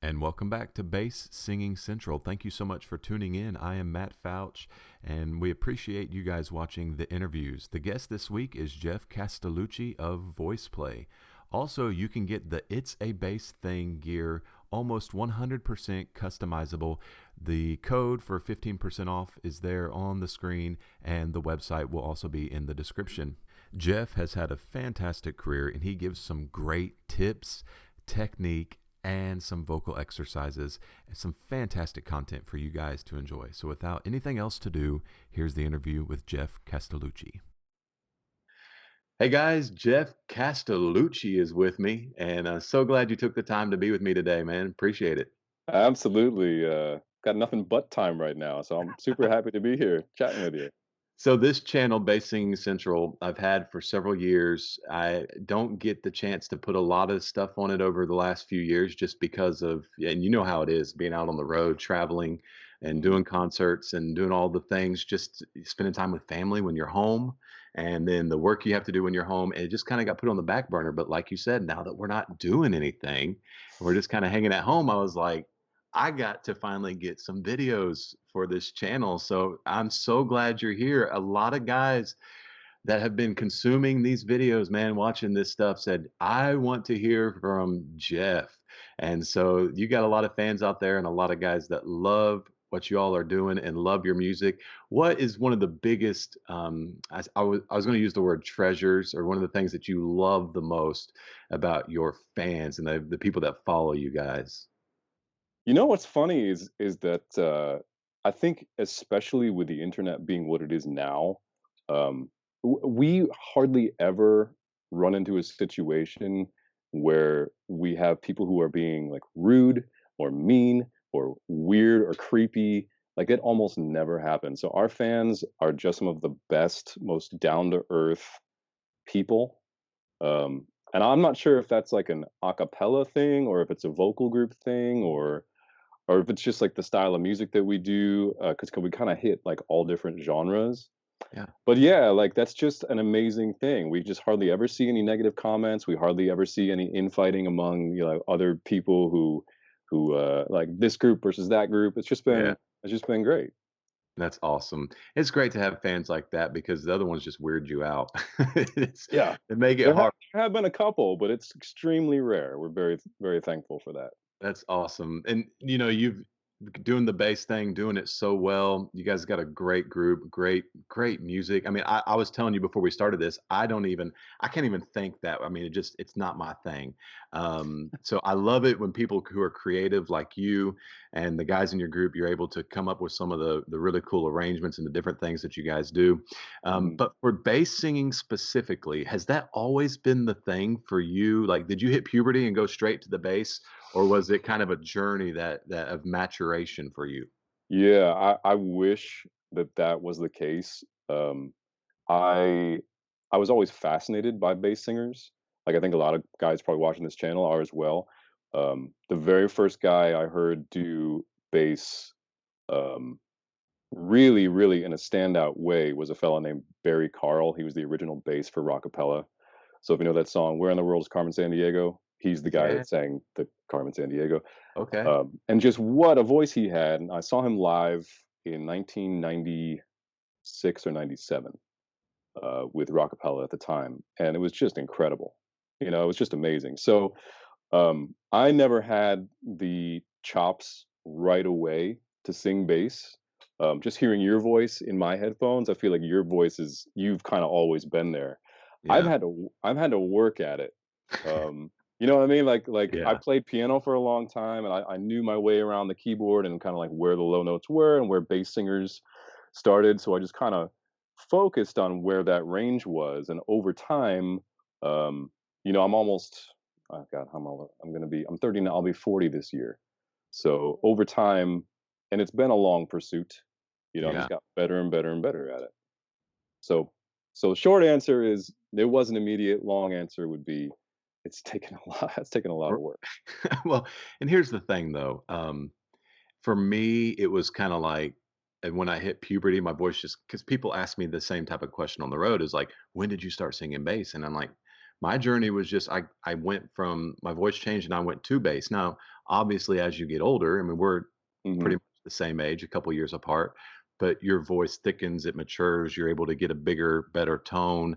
And welcome back to Bass Singing Central. Thank you so much for tuning in. I am Matt Fouch, and we appreciate you guys watching the interviews. The guest this week is Jeff Castellucci of VoicePlay. Also, you can get the It's a Bass Thing gear, almost 100% customizable. The code for 15% off is there on the screen, and the website will also be in the description. Jeff has had a fantastic career, and he gives some great tips, technique, and some vocal exercises, and some fantastic content for you guys to enjoy. So without anything else to do, here's the interview with Jeff Castellucci. Hey guys, Jeff Castellucci is with me, and I'm so glad you took the time to be with me today, man. Appreciate it. Absolutely. Got nothing but time right now, so I'm super happy to be here chatting with you. So this channel, Bass Singing Central, I've had for several years. I don't get the chance to put a lot of stuff on it over the last few years just because of, and you know how it is, being out on the road, traveling and Mhm. doing concerts and doing all the things, just spending time with family when you're home, and then the work you have to do when you're home. And it just kind of got put on the back burner. But like you said, now that we're not doing anything, we're just kind of hanging at home, I was like, I got to finally get some videos for this channel. So I'm so glad you're here. A lot of guys that have been consuming these videos, man, watching this stuff said, I want to hear from Jeff. And so you got a lot of fans out there and a lot of guys that love what you all are doing and love your music. What is one of the biggest, I was going to use the word treasures, or one of the things that you love the most about your fans and the people that follow you guys? You know what's funny is that I think especially with the internet being what it is now, we hardly ever run into a situation where we have people who are being like rude or mean or weird or creepy. Like it almost never happens. So our fans are just some of the best, most down to earth people. And I'm not sure if that's like an a cappella thing or if it's a vocal group thing or if it's just like the style of music that we do, because we kind of hit like all different genres. Yeah. But yeah, like that's just an amazing thing. We just hardly ever see any negative comments. We hardly ever see any infighting among other people who like this group versus that group. Yeah. It's just been great. That's awesome. It's great to have fans like that because the other ones just weird you out. It's, Yeah, it make it hard. there have been a couple, but it's extremely rare. We're very thankful for that. That's awesome. And you've doing the bass thing, doing it so well. You guys got a great group, great music. I mean, I was telling you before we started this, I can't even think that. I mean, it's not my thing. So I love it when people who are creative like you and the guys in your group, you're able to come up with some of the really cool arrangements and the different things that you guys do. Mhm. But for bass singing specifically, has that always been the thing for you? Like, did you hit puberty and go straight to the bass? Or was it kind of a journey that of maturation for you? Yeah, I wish that that was the case. I I was always fascinated by bass singers. Like I think a lot of guys probably watching this channel are as well. The very first guy I heard do bass um, really in a standout way was a fellow named Barry Carl. He was the original bass for Rockapella. So if you know that song "Where in the World is Carmen Sandiego," he's the guy Yeah, that sang the Carmen Sandiego. okay. And just what a voice he had. And I saw him live in 1996 or 97 with Rockapella at the time, and it was just incredible. It was just amazing. So I never had the chops right away to sing bass. Just hearing your voice in my headphones, I feel like your voice is you've kind of always been there. Yeah. I've had to work at it. You know what I mean? Like I Yeah. played piano for a long time, and I knew my way around the keyboard and kind of like where the low notes were and where bass singers started. So I just kind of focused on where that range was, and over time, um, I'm almost oh god, I'm gonna be I'm 30 now. I'll be 40 this year. So over time, and it's been a long pursuit. I Yeah. just got better and better and better at it. So, so short answer is there wasn't immediate. Long answer would be it's taken a lot. It's taken a lot R of work. Well, and here's the thing though, for me, it was kinda like, and when I hit puberty, my voice just because people ask me the same type of question on the road is like, "When did you start singing bass?" And I'm like, my journey was just I went from my voice changed and I went to bass. Now, obviously as you get older, I mean, we're Hmm. pretty much the same age, a couple years apart, but your voice thickens, it matures, you're able to get a bigger, better tone.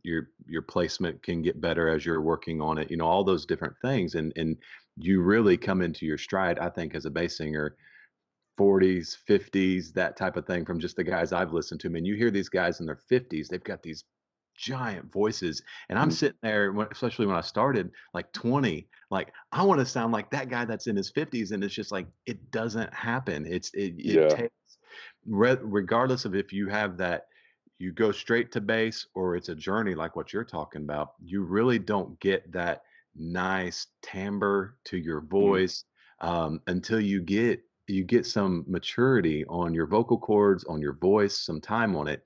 Your placement can get better as you're working on it, all those different things. And you really come into your stride, I think, as a bass singer 40s, 50s, that type of thing from just the guys I've listened to. Man, you hear these guys in their 50s, they've got these giant voices. And I'm sitting there, especially when I started, like 20, like I want to sound like that guy that's in his 50s. And it's just like, it doesn't happen. It Yeah. takes, regardless of if you have that, you go straight to bass or it's a journey like what you're talking about, you really don't get that nice timbre to your Hmm. voice until you get some maturity on your vocal cords, on your voice, some time on it.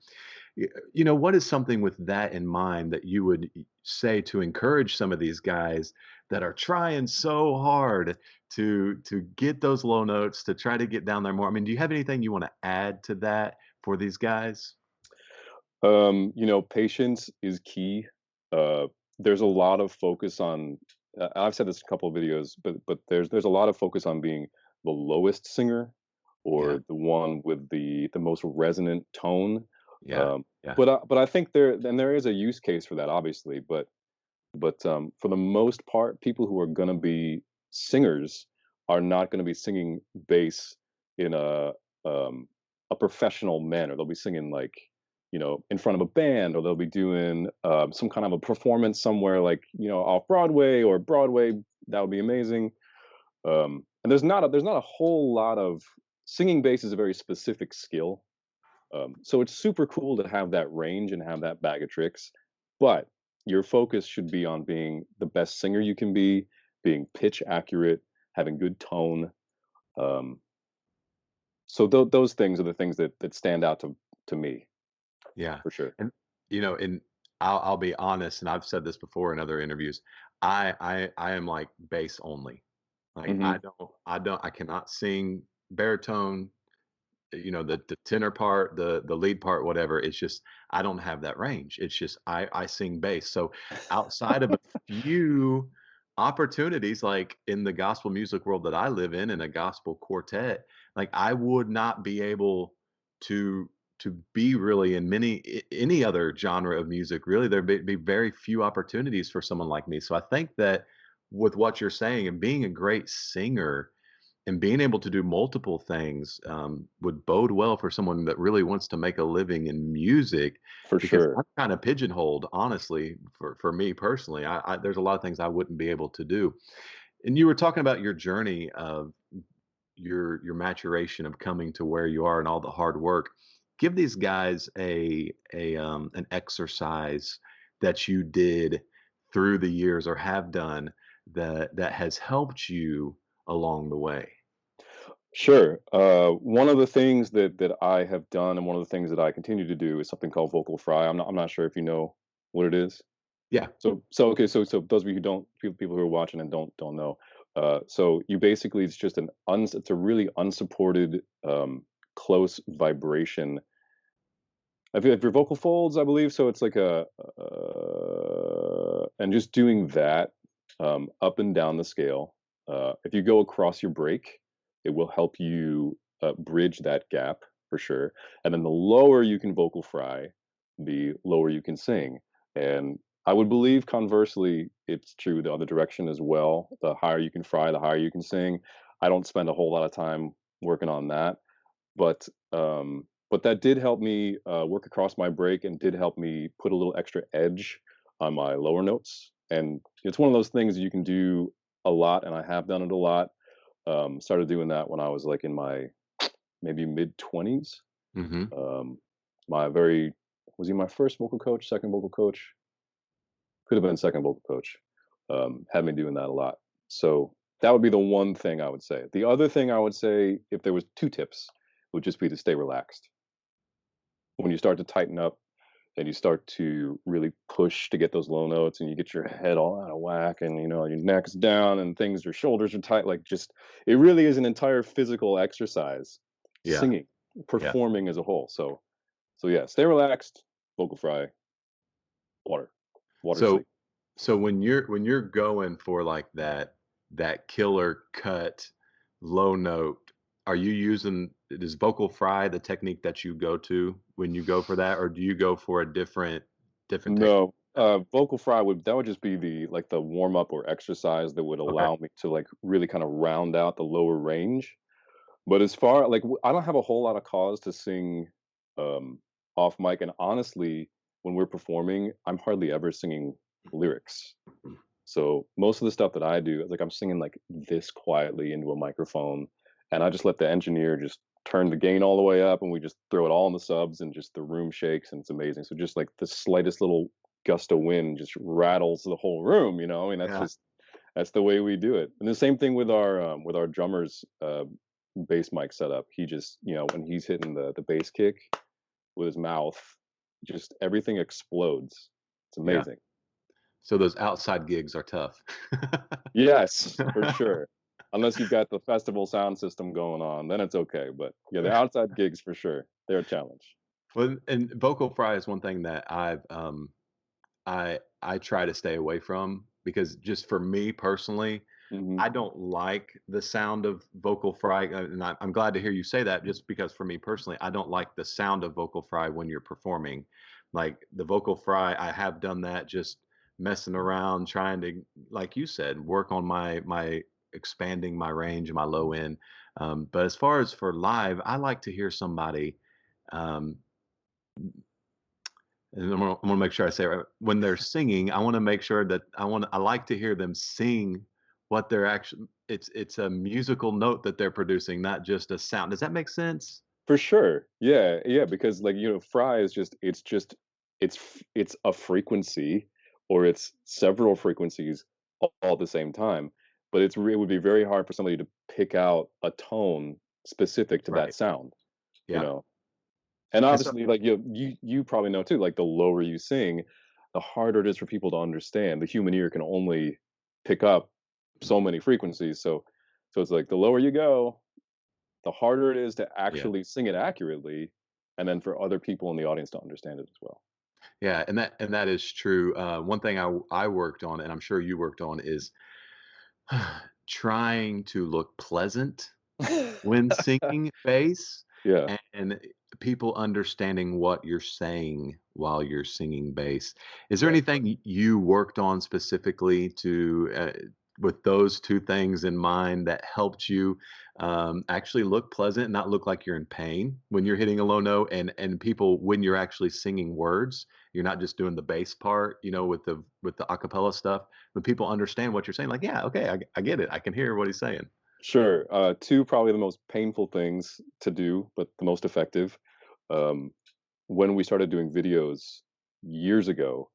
What is something with that in mind that you would say to encourage some of these guys that are trying so hard to get those low notes, to try to get down there more? I mean, do you have anything you want to add to that for these guys? Patience is key. Uh, there's a lot of focus on. I've said this in a couple of videos, but there's a lot of focus on being the lowest singer Yeah, or the one with the most resonant tone. yeah, Um, yeah, but I think there is a use case for that, obviously. But for the most part, people who are going to be singers are not going to be singing bass in um, a professional manner. They'll be singing like in front of a band, or they'll be doing some kind of a performance somewhere, like off Broadway or Broadway. That would be amazing. And there's not a whole lot of singing bass is a very specific skill. So it's super cool to have that range and have that bag of tricks, but your focus should be on being the best singer you can be, being pitch accurate, having good tone. Um, so those things are the things that stand out to me yeah. for sure. And I'll be honest, and I've said this before in other interviews. I am like bass only. Like Hmm. I cannot sing baritone, the tenor part, the lead part, whatever. It's just I don't have that range. It's just I sing bass. So outside of a few opportunities, like in the gospel music world that I live in a gospel quartet, like I would not be able to be really in any other genre of music. Really, there'd be very few opportunities for someone like me. So I think that with what you're saying and being a great singer and being able to do multiple things would bode well for someone that really wants to make a living in music, For because sure. I'm kind of pigeonholed, honestly, for me personally. There's a lot of things I wouldn't be able to do. And you were talking about your journey of your maturation of coming to where you are and all the hard work. Give these guys an exercise that you did through the years or have done that has helped you along the way. Sure. One of the things that I have done, and one of the things that I continue to do, is something called vocal fry. I'm not sure if you know what it is. Yeah. So okay, so those of you who don't, people who are watching and don't know, so you basically, it's just it's a really unsupported close vibration of your vocal folds, I believe. So it's like and just doing that up and down the scale. If you go across your break, it will help you bridge that gap for sure. And then the lower you can vocal fry, the lower you can sing. And I would believe conversely, it's true the other direction as well. The higher you can fry, the higher you can sing. I don't spend a whole lot of time working on that, but that did help me work across my break, and did help me put a little extra edge on my lower notes. And it's one of those things you can do a lot, and I have done it a lot. Started doing that when I was like in my maybe mid 20s. Hmm. Um, my very Was he my first vocal coach, second vocal coach? Could have been second vocal coach. Had me doing that a lot. So that would be the one thing I would say. The other thing I would say, if there was two tips, would just be to stay relaxed. When you start to tighten up and you start to really push to get those low notes, and you get your head all out of whack, and your neck's down and things, your shoulders are tight, like, just, it really is an entire physical exercise, Yeah. singing, Yeah. performing as a whole. So yeah, stay relaxed, vocal fry, water, water, So sleep. so when you're going for like that, that killer cut low note, are you using is vocal fry the technique that you go to when you go for that, or do you go for a different technique? No, vocal fry would just be the like the warm up or exercise that would Okay. allow me to like really kind of round out the lower range. But as far like I don't have a whole lot of cause to sing um off mic, and honestly, when we're performing, I'm hardly ever singing lyrics. So most of the stuff that I do, like I'm singing like this quietly into a microphone, and I just let the engineer just turn the gain all the way up, and we just throw it all in the subs, and just the room shakes, and it's amazing. So just like the slightest little gust of wind just rattles the whole room. I mean, Yeah. that's the way we do it. And the same thing with our drummer's bass mic setup. He just when he's hitting the bass kick with his mouth, just everything explodes. It's Yeah. amazing. So those outside gigs are tough. Yes, for sure. Unless you've got the festival sound system going on, then it's okay. But yeah, the outside gigs for sure, they're a challenge. Well, and vocal fry is one thing that I try to stay away from because just for me personally, Hmm. I don't like the sound of vocal fry, and I'm glad to hear you say that. Just because for me personally, I don't like the sound of vocal fry when you're performing. Like the vocal fry, I have done that just messing around, trying to, like you said, work on my expanding my range and my low end. But as far as for live, I like to hear somebody. Um, and I'm gonna make sure I say it right. When they're singing, I want to make sure that I like to hear them sing what they're actually. It's a musical note that they're producing, not just a sound. Does that make sense? For sure. Yeah, yeah, because like, fry is it's a frequency, or it's several frequencies all at the same time. But it would be very hard for somebody to pick out a tone specific to that Right. sound, you Yeah. know. And And so obviously, like you probably know too, like the lower you sing, the harder it is for people to understand. The human ear can only pick up so many frequencies. So it's like the lower you go, the harder it is to yeah, actually sing it accurately, and then for other people in the audience to understand it as well. yeah, and that is true. One thing I worked on, and I'm sure you worked on, is trying to look pleasant when singing bass Yeah. and people understanding what you're saying while you're singing bass. Is there Yes. anything you worked on specifically to with those two things in mind that helped you actually look pleasant and not look like you're in pain when you're hitting a low note and people when you're actually singing words, you're not just doing the bass part, with the acapella stuff, when people understand what you're saying, like, yeah, okay, I get it. I can hear what he's saying. Sure. Two probably the most painful things to do, but the most effective. Um, when we started doing videos years ago,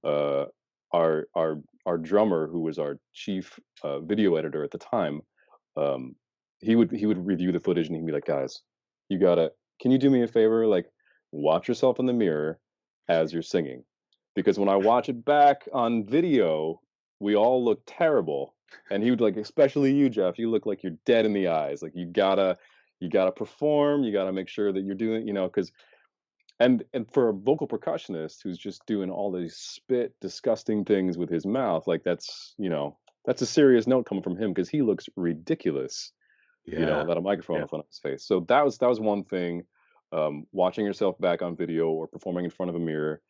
uh, our drummer, who was our chief video editor at the time, um, he would review the footage, and he'd be like, "Guys, you gotta. Can you do me a favor? Like, watch yourself in the mirror as you're singing, because when I watch it back on video, we all look terrible." And he would like, especially you, Jeff. You look like you're dead in the eyes. Like you gotta perform. You gotta make sure that you're doing, because and for a vocal percussionist who's just doing all these spit disgusting things with his mouth, like that's a serious note coming from him, because he looks ridiculous, Yeah. without a microphone Yeah. in front of his face. So that was one thing. Watching yourself back on video or performing in front of a mirror.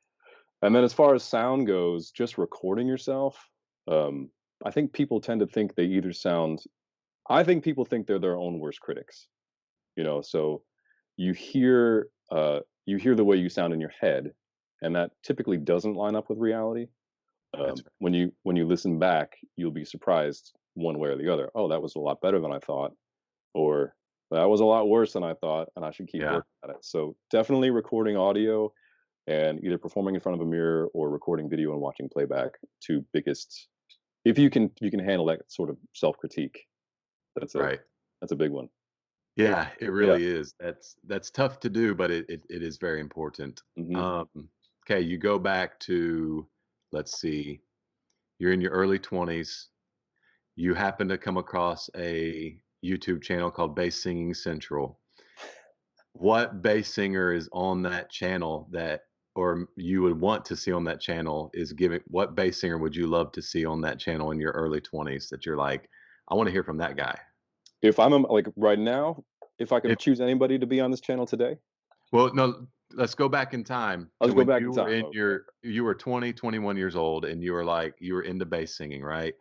And then as far as sound goes, just recording yourself. um, I think people tend to think they either sound I think people think they're their own worst critics. So you hear you hear the way you sound in your head, and that typically doesn't line up with reality. That's right. When you listen back, you'll be surprised one way or the other. Oh, that was a lot better than I thought, or that was a lot worse than I thought, and I should keep Yeah. working at it. So definitely recording audio, and either performing in front of a mirror or recording video and watching playback. Two biggest, if you can handle that sort of self critique, that's a Right. that's a big one. Yeah, it Yeah. really is. That's tough to do, but it is very important. Hmm. Um, okay, you go back to, let's see, you're in your early 20s. You happen to come across a YouTube channel called Bass Singing Central. What bass singer is on that channel that, or you would want to see on that channel, is giving, what bass singer would you love to see on that channel in your early 20s that you're like, I want to hear from that guy. If I'm like right now, if I If could choose anybody to be on this channel today, Well, no, let's go back in time I'll to just go when back in you were time. in Okay. you were 20, 21 years old, and you were into bass singing, right?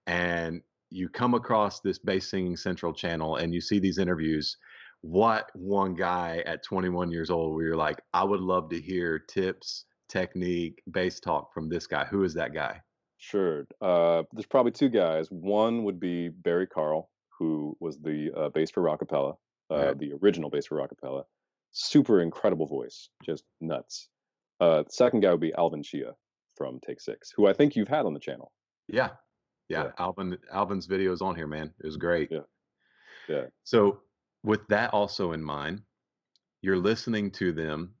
And you come across this bass singing central channel and you see these interviews. What one guy at 21 years old where you're like, I would love to hear tips, technique, bass talk from this guy. Who is that guy? Sure. There's probably two guys. One would be Barry Carl, who was the bass for Rockapella, Okay. the original bass for Rockapella. Super incredible voice, just nuts. The second guy would be Alvin Chia from Take Six, who I think you've had on the channel. Yeah. Yeah, Yeah. Alvin's video is on here, man. It was great. yeah, yeah. So with that also in mind, you're listening to them,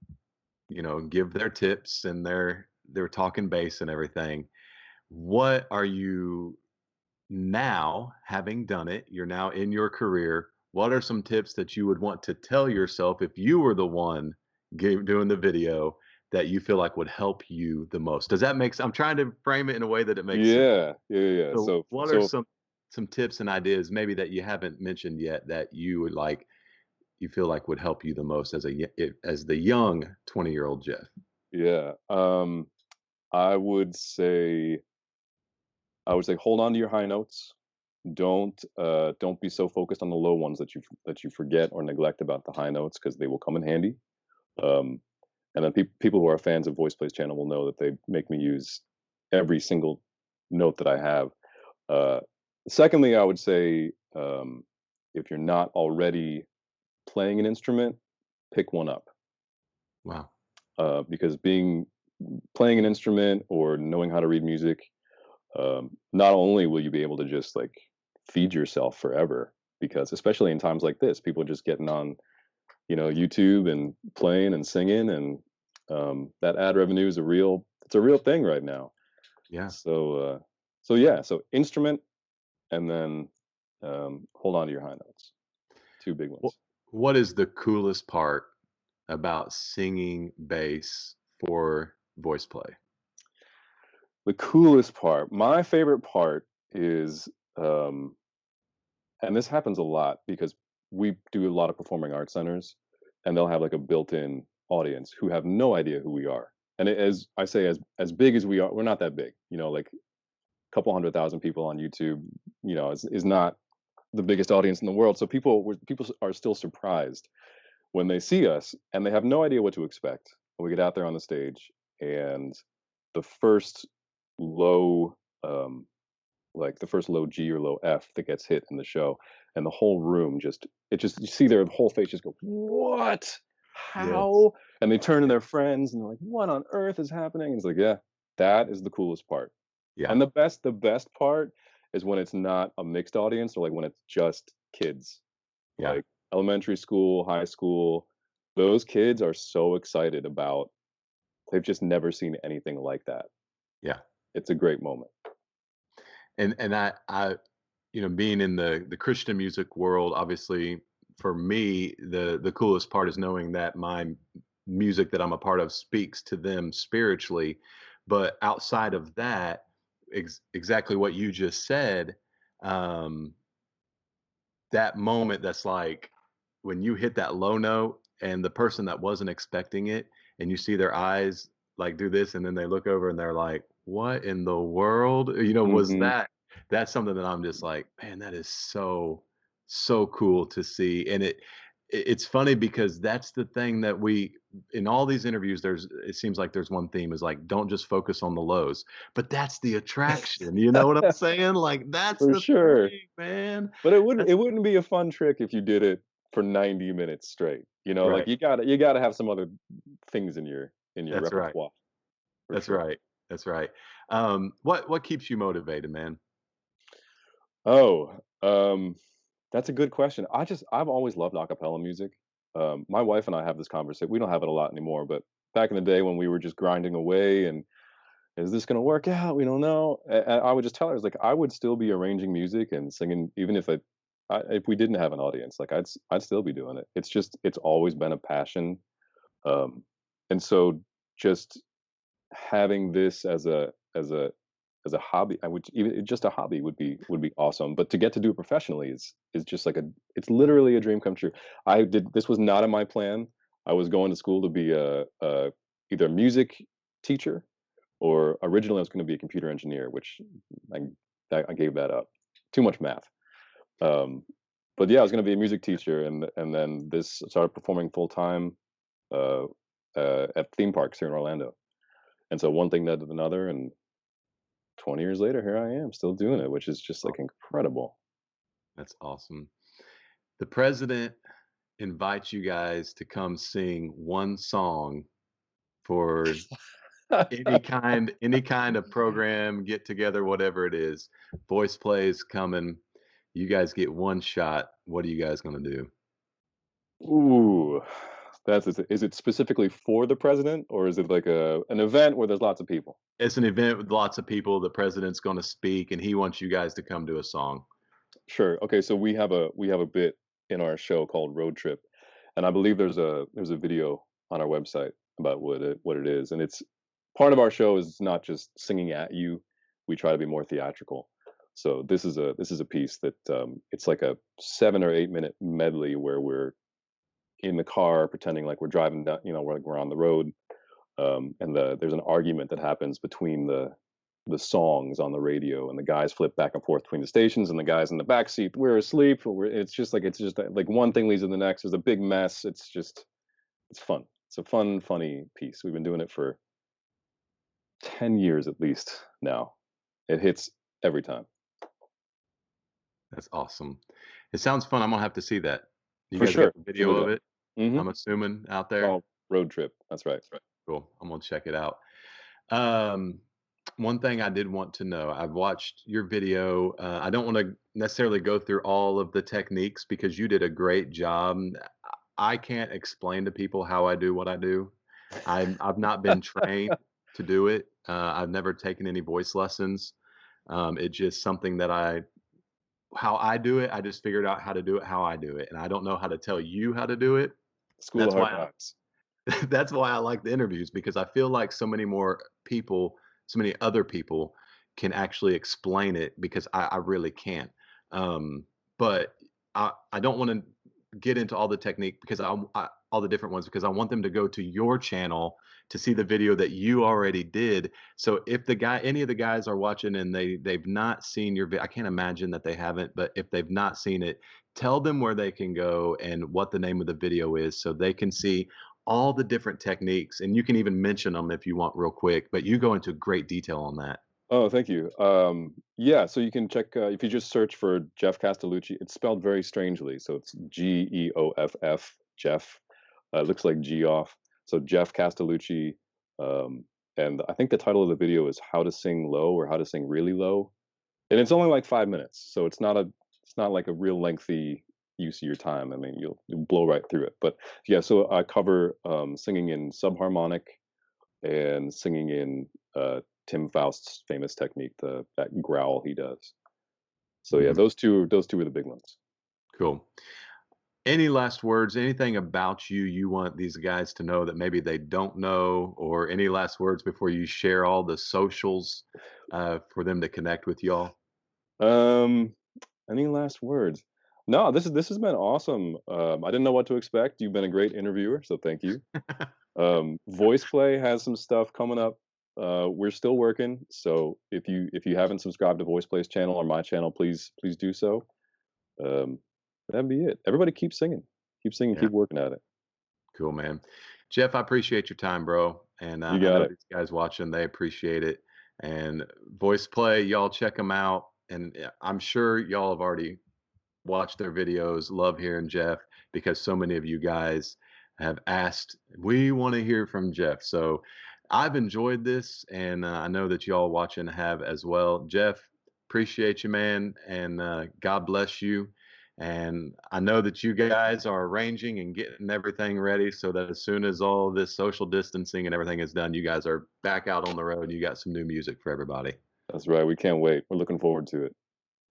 give their tips and they're talking bass and everything. What are you now, having done it, you're now in your career, what are some tips that you would want to tell yourself if you were the one doing the video that you feel like would help you the most? Does that make sense? I'm trying to frame it in a way that it makes sense. Yeah, yeah, yeah. So So, what are so some tips and ideas maybe that you haven't mentioned yet that you feel like would help you the most as the young 20-year-old Jeff? yeah. I would say, hold on to your high notes. Don't be so focused on the low ones that you forget or neglect about the high notes because they will come in handy. Um, and then people who are fans of VoicePlay's channel will know that they make me use every single note that I have. Uh, Secondly, I would say, if you're not already playing an instrument, pick one up, Wow. because being playing an instrument or knowing how to read music, not only will you be able to just like feed yourself forever, because especially in times like this, people are just getting on, YouTube and playing and singing, and that ad revenue is it's a real thing right now. Yeah. So yeah, so instrument, and then hold on to your high notes. Two big What ones. what is the coolest part about singing bass for voice play? The coolest part, my favorite part is, um, and this happens a lot because we do a lot of performing arts centers, and they'll have like a built-in audience who have no idea who we are. And as I say, as big as we are, we're not that big. Like a couple 100,000 people on YouTube, is not the biggest audience in the world. So people are still surprised when they see us, and they have no idea what to expect. When we get out there on the stage, and the first low, like the first low G or low F that gets hit in the show, and the whole room you see their whole face just go, "What? Yes. How?" And they turn to their friends and they're like, "What on earth is happening?" And it's like, yeah, that is the coolest part. Yeah. And the best part is when it's not a mixed audience, or like when it's just kids, Yeah. like elementary school, high school. Those kids are so excited about, they've just never seen anything like that. Yeah. It's a great moment. And I being in the Christian music world, obviously for me, the coolest part is knowing that my music that I'm a part of speaks to them spiritually. But outside of that, exactly what you just said, um, that moment that's like when you hit that low note and the person that wasn't expecting it and you see their eyes like do this and then they look over and they're like, what in the world, was Hmm. that's something that I'm just like, man, that is so cool to see. And it's funny because that's the thing that we in all these interviews, it seems like there's one theme is like, don't just focus on the lows, but that's the attraction, you know what I'm saying? Like that's For the sure. thing, man. But it wouldn't That's it wouldn't be a fun trick if you did it for 90 minutes straight. Like right. you gotta have some other things in your That's right. repertoire, for That's sure. right. That's right. What keeps you motivated, man? Oh, that's a good question. I've always loved acapella music. My wife and I have this conversation. We don't have it a lot anymore, but back in the day when we were just grinding away, and is this gonna work out? We don't know. I would just tell her, I was like, I would still be arranging music and singing, even if we didn't have an audience. Like I'd still be doing it. It's always been a passion. Um, and so just having this as a as a hobby, I would even just a hobby would be awesome. But to get to do it professionally is just like it's literally a dream come true. I did this was not in my plan. I was going to school to be a either a music teacher or originally I was going to be a computer engineer, which I I gave that up. Too much math. Um, but yeah, I was going to be a music teacher, and then this started performing full time uh, at theme parks here in Orlando. And so one thing led to another, and 20 years later, here I am still doing it, which is just like incredible. That's awesome. The president invites you guys to come sing one song for any kind of program, get together, whatever it is. Voice plays coming. You guys get one shot. What are you guys gonna do? Ooh, is it specifically for the president, or is it like a an event where there's lots of people? It's an event with lots of people. The president's gonna speak, and he wants you guys to come do a song. Sure. Okay, so we have a bit in our show called Road Trip, and I believe there's a video on our website about what it is, and it's part of our show is not just singing at you. We try to be more theatrical. So this is a piece that it's like a 7 or 8 minute medley where we're in the car pretending like we're driving down, you know, we're on the road, and there's an argument that happens between the songs on the radio, and the guys flip back and forth between the stations, and the guys in the back seat we're asleep. It's just like one thing leads to the next. There's a big mess. It's fun. It's a fun, funny piece. We've been doing it for 10 years at least now. It hits every time That's awesome. It sounds fun. I'm gonna have to see that. You for guys sure. got the Give video it of a it? mm-hmm. I'm assuming out there. Called Road Trip. That's right. Cool. I'm gonna check it out. Um, one thing I did want to know, I've watched your video. I don't want to necessarily go through all of the techniques because you did a great job. I can't explain to people how I do what I do. I've not been trained to do it. I've never taken any voice lessons. It's just something that how I do it. I just figured out how to do it how I do it, and I don't know how to tell you how to do it. School of That's Hard why Knocks. that's why I like the interviews because I feel like so many other people can actually explain it because I really can't. But I don't want to get into all the technique because all the different ones because I want them to go to your channel to see the video that you already did. So if any of the guys are watching and they've not seen your video, I can't imagine that they haven't, but if they've not seen it, tell them where they can go and what the name of the video is so they can see all the different techniques, and you can even mention them if you want real quick, but you go into great detail on that. Oh, thank you. Yeah, so you can check if you just search for Jeff Castellucci. It's spelled very strangely, so it's Geoff. Jeff. Looks like Geoff. So Jeff Castellucci, um, and I think the title of the video is "How to Sing Low" or "How to Sing Really Low," and it's only like 5 minutes, so it's not like a real lengthy use of your time. I mean, you'll blow right through it. But yeah, so I cover singing in subharmonic and singing in Tim Faust's famous technique, the that growl he does. So yeah, Mhm. those two are the big ones. Cool. Any last words, anything about you you want these guys to know that maybe they don't know, or any last words before you share all the socials for them to connect with y'all? Um, any last words? No, this has been awesome. I didn't know what to expect. You've been a great interviewer, so thank you. VoicePlay has some stuff coming up. We're still working, so if you haven't subscribed to VoicePlay's channel or my channel, please do so. Um, that'd be it. Everybody keep singing, Yeah, keep working at it. cool, man. Jeff, I appreciate your time, bro. And You I got know it. these guys watching, they appreciate it. And Voice Play, y'all check them out. And yeah, I'm sure y'all have already watched their videos, love hearing Jeff because so many of you guys have asked, we want to hear from Jeff. So I've enjoyed this, and I know that y'all watching have as well. Jeff, appreciate you, man, and God bless you. And I know that you guys are arranging and getting everything ready so that as soon as all this social distancing and everything is done, you guys are back out on the road and you got some new music for everybody. That's right. We can't wait. We're looking forward to it.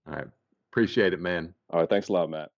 All right. Appreciate it, man. All right. Thanks a lot, Matt.